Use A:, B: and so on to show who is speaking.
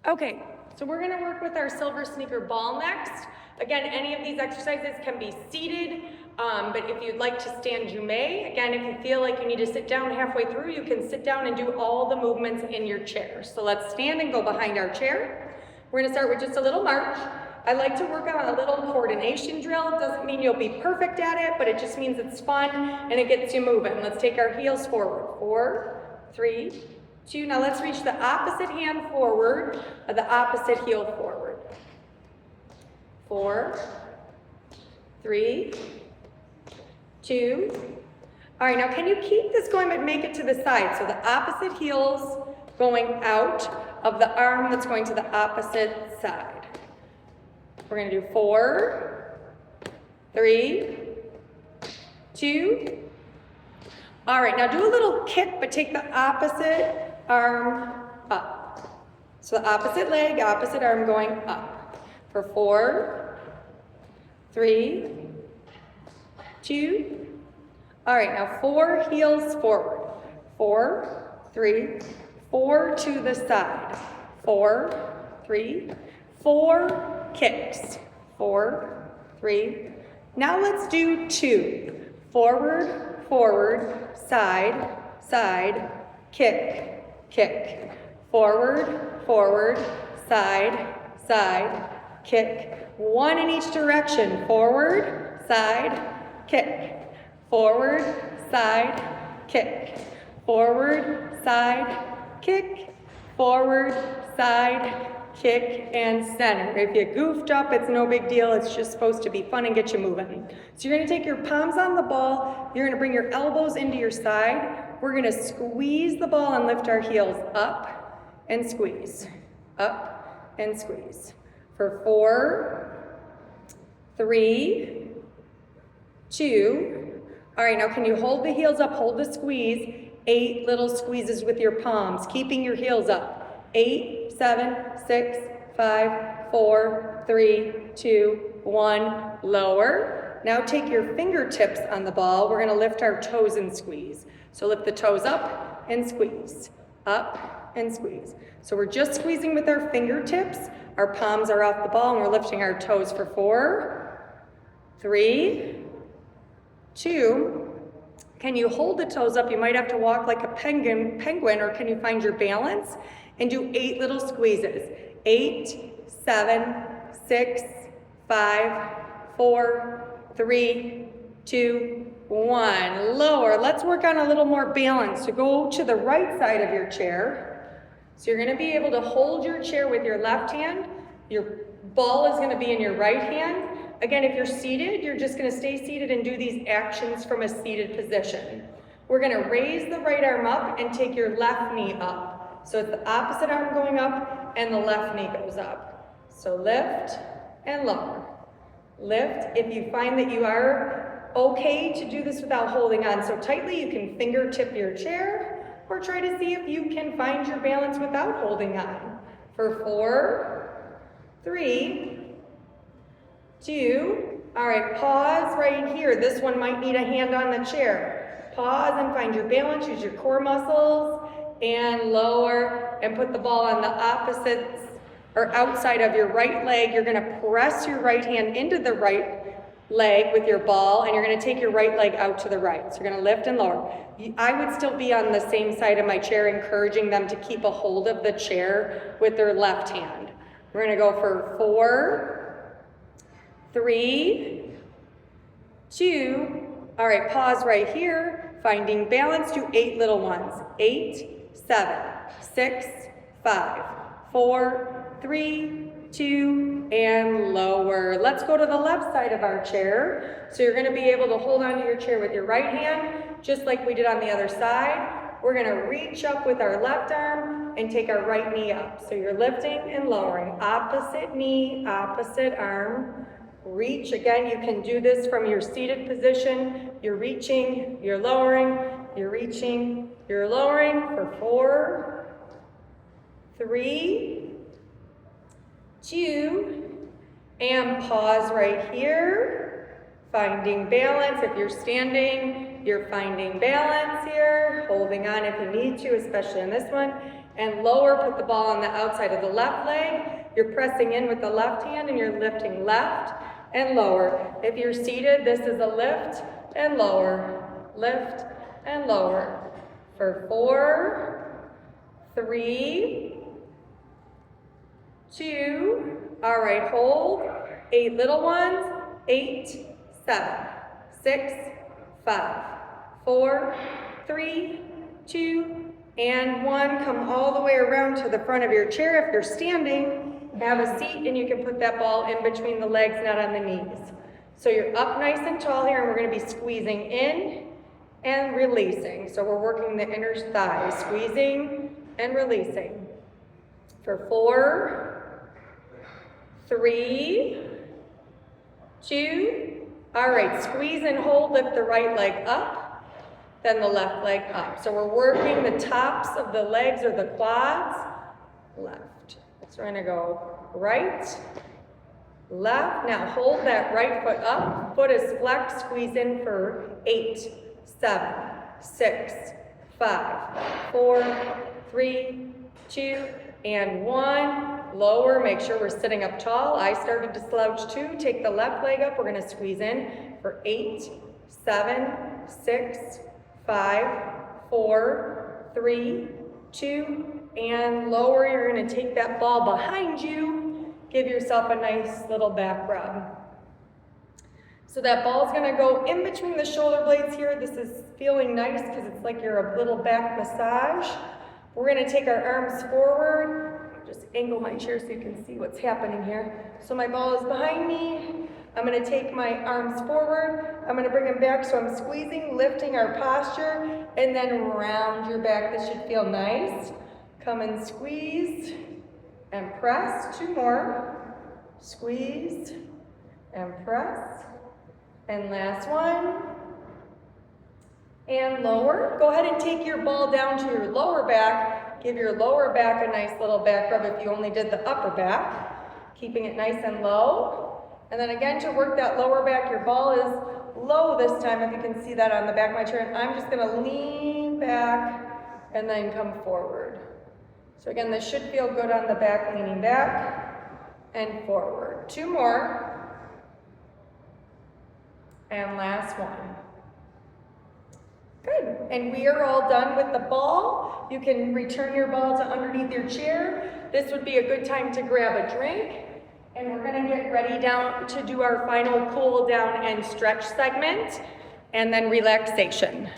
A: Okay, so we're gonna work with our silver sneaker ball next. Again, any of these exercises can be seated, but if you'd like to stand, you may. Again, if you feel like you need to sit down halfway through, you can sit down and do all the movements in your chair. So let's stand and go behind our chair. We're gonna start with just a little march. I like to work on a little coordination drill. It doesn't mean you'll be perfect at it, but it just means it's fun and it gets you moving. Let's take our heels forward. 4, 3, 2. Now let's reach the opposite hand forward, the opposite heel forward. 4, 3, 2. All right, now can you keep this going but make it to the side? So the opposite heel's going out of the arm that's going to the opposite side. We're gonna do 4, 3, 2. All right, now do a little kick, but take the opposite arm up. So the opposite leg, opposite arm going up. For 4, 3, 2. All right, now 4 heels forward. 4, 3, 4 to the side. 4, 3, 4 kicks. 4, 3. Now let's do 2. Forward, forward, side, side, kick, kick. Forward, forward, side, side, kick. 1 in each direction. Forward, side, kick. Forward, side, kick. Forward, side, kick. Forward, side, kick, and center. If you goofed up, it's no big deal. It's just supposed to be fun and get you moving. So you're gonna take your palms on the ball. You're gonna bring your elbows into your side. We're gonna squeeze the ball and lift our heels up and squeeze, up and squeeze. For 4, 3, 2. All right, now can you hold the heels up, hold the squeeze. 8 little squeezes with your palms, keeping your heels up. 8, 7, 6, 5, 4, 3, 2, 1, lower. Now take your fingertips on the ball. We're gonna lift our toes and squeeze. So lift the toes up and squeeze, up and squeeze. So we're just squeezing with our fingertips. Our palms are off the ball and we're lifting our toes for 4, 3, 2. Can you hold the toes up? You might have to walk like a penguin, or can you find your balance? And do 8 little squeezes. 8, 7, 6, 5, 4, 3, 2, 1. Lower. Let's work on a little more balance. So go to the right side of your chair. So you're gonna be able to hold your chair with your left hand. Your ball is gonna be in your right hand. Again, if you're seated, you're just gonna stay seated and do these actions from a seated position. We're gonna raise the right arm up and take your left knee up. So it's the opposite arm going up and the left knee goes up. So lift and lower. Lift. If you find that you are okay to do this without holding on so tightly, you can fingertip your chair or try to see if you can find your balance without holding on. For 4, 3, 2. All right, pause right here. This one might need a hand on the chair. Pause and find your balance. Use your core muscles and lower and put the ball on the opposite or outside of your right leg. You're gonna press your right hand into the right leg with your ball and you're gonna take your right leg out to the right. So you're gonna lift and lower. I would still be on the same side of my chair, encouraging them to keep a hold of the chair with their left hand. We're gonna go for 4, 3, 2. All right, pause right here. Finding balance, do 8 little ones. 8, 7, 6, 5, 4, 3, 2, and lower. Let's go to the left side of our chair. So you're gonna be able to hold onto your chair with your right hand, just like we did on the other side. We're gonna reach up with our left arm and take our right knee up. So you're lifting and lowering. Opposite knee, opposite arm. Reach. Again, you can do this from your seated position. You're reaching, you're lowering, you're reaching, you're lowering for 4, 3, 2, and pause right here. Finding balance. If you're standing, you're finding balance here, holding on if you need to, especially in this one. and lower. Put the ball on the outside of the left leg. You're pressing in with the left hand and you're lifting left and lower. If you're seated, this is a lift and lift and lower. For 4, 3, 2, all right, hold. 8 little ones, 8, 7, 6, 5, 4, 3, 2, and 1. Come all the way around to the front of your chair. If you're standing, have a seat and you can put that ball in between the legs, not on the knees. So you're up nice and tall here, and we're going to be squeezing in and releasing. So we're working the inner thigh, squeezing and releasing. For 4, 3, 2, all right, squeeze and hold, lift the right leg up, then the left leg up. So we're working the tops of the legs or the quads, left. So we're gonna go right, left. Now hold that right foot up, foot is flexed, squeeze in for 8, 7, 6, 5, 4, 3, 2, and 1. Lower, make sure we're sitting up tall. I started to slouch too. Take the left leg up. We're going to squeeze in for 8, 7, 6, 5, 4, 3, 2, and lower. You're going to take that ball behind you. Give yourself a nice little back rub. So that ball's going to go in between the shoulder blades here. This is feeling nice because it's like you're a little back massage. We're going to take our arms forward. Just angle my chair so you can see what's happening here. So my ball is behind me. I'm going to take my arms forward. I'm going to bring them back so I'm squeezing, lifting our posture, and then round your back. This should feel nice. Come and squeeze and press. 2 more. Squeeze and press. And last one. And lower. Go ahead and take your ball down to your lower back. Give your lower back a nice little back rub if you only did the upper back. Keeping it nice and low. And then again, to work that lower back, your ball is low this time, if you can see that on the back of my chair. And I'm just going to lean back and then come forward. So again, this should feel good on the back, leaning back and forward. 2 more. And last one. Good, and we are all done with the ball. You can return your ball to underneath your chair. This would be a good time to grab a drink. And we're gonna get ready down to do our final cool down and stretch segment, and then relaxation.